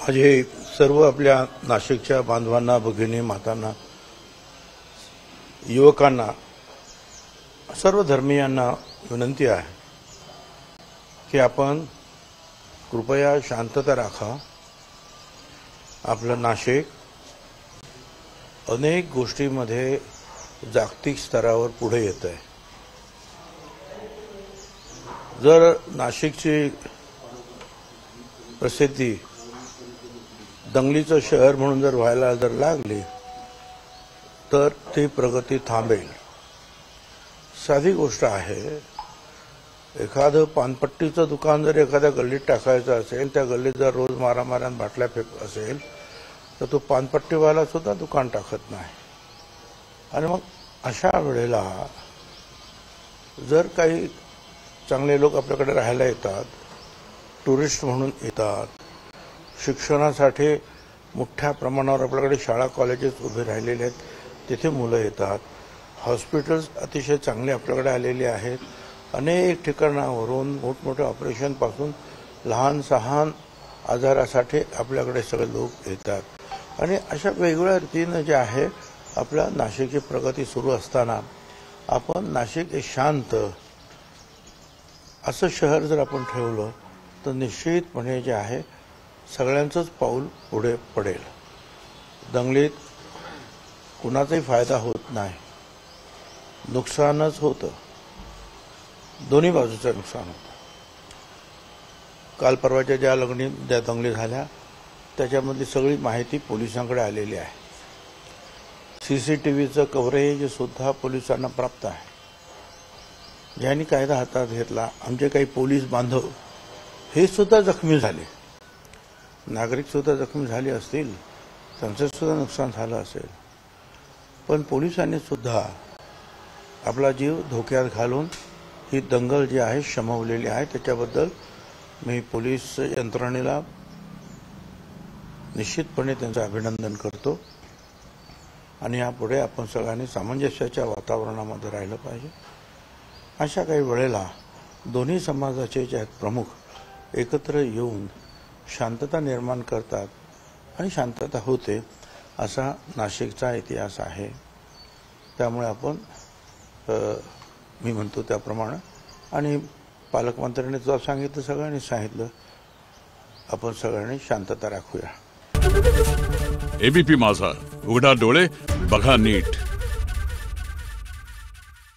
माझे सर्व आपल्या नाशिकच्या बांधवांना, भगिनी, मातांना, युवकांना, सर्व धर्मीयांना विनंती आहे की आपण कृपया शांतता राखा। आपलं नाशिक अनेक गोष्टींमध्ये जागतिक स्तरावर पुढे येत आहे। जर नाशिकची प्रसिद्धी दंगलीचं शहर म्हणून जर व्हायला जर लागली तर ती प्रगती थांबेल। साधी गोष्ट आहे, एखादं पानपट्टीचं दुकान जर एखाद्या गल्लीत टाकायचं असेल, त्या गल्लीत जर रोज मारामाऱ्यान बाटल्या फेक असेल तर तो पानपट्टीवाला सुद्धा दुकान टाकत नाही। आणि मग अशा वेळेला जर काही चांगले लोक आपल्याकडे राहायला येतात, टुरिस्ट म्हणून येतात, शिक्षणासाठी मोठ्या प्रमाणावर आपल्याकडे शाळा कॉलेजेस उभे राहिलेले आहेत, तिथे मुलं येतात, हॉस्पिटल्स अतिशय चांगले आपल्याकडे आलेले आहेत, अनेक ठिकाणावरून मोठमोठ्या ऑपरेशनपासून लहान सहान आजारासाठी आपल्याकडे सगळे लोक येतात। आणि अशा वेगवेगळ्या रीतीने जे आहे आपल्या नाशिकची प्रगती सुरू असताना आपण नाशिक हे शांत असं शहर जर आपण ठेवलं तर निश्चितपणे जे आहे सगळ्यांचंच पाऊल पुढे पडेल। दंगलीत कुणाचाही फायदा होत नाही, नुकसानच होतं, दोन्ही बाजूचं नुकसान होतं। काल परवाच्या ज्या दंगली झाल्या त्याच्यामधली सगळी माहिती पोलिसांकडे आलेली आहे। सीसीटीव्हीचं कव्हरेज सुद्धा पोलिसांना प्राप्त आहे। ज्यांनी कायदा हातात घेतला, आमचे काही पोलीस बांधव हे सुद्धा जखमी झाले, नागरिक सुद्धा जखमी झाले असतील, त्यांचं सुद्धा नुकसान झालं असेल, पण पोलिसांनी सुद्धा आपला जीव धोक्यात घालून ही दंगल जी आहे शमवलेली आहे। त्याच्याबद्दल मी पोलीस यंत्रणेला निश्चितपणे त्यांचं अभिनंदन करतो। आणि यापुढे आपण सगळ्यांनी सामंजस्याच्या वातावरणामध्ये राहिलं पाहिजे। अशा काही वेळेला दोन्ही समाजाचे जे आहेत प्रमुख एकत्र येऊन शांतता निर्माण करतात आणि शांतता होते, असा नाशिकचा इतिहास आहे। त्यामुळे आपण मी म्हणतो त्याप्रमाणे, आणि पालकमंत्र्यांनी तुला सांगितलं, सगळ्यांनी सांगितलं, आपण सगळ्यांनी शांतता राखूया। एबीपी माझा, उघडा डोळे बघा नीट।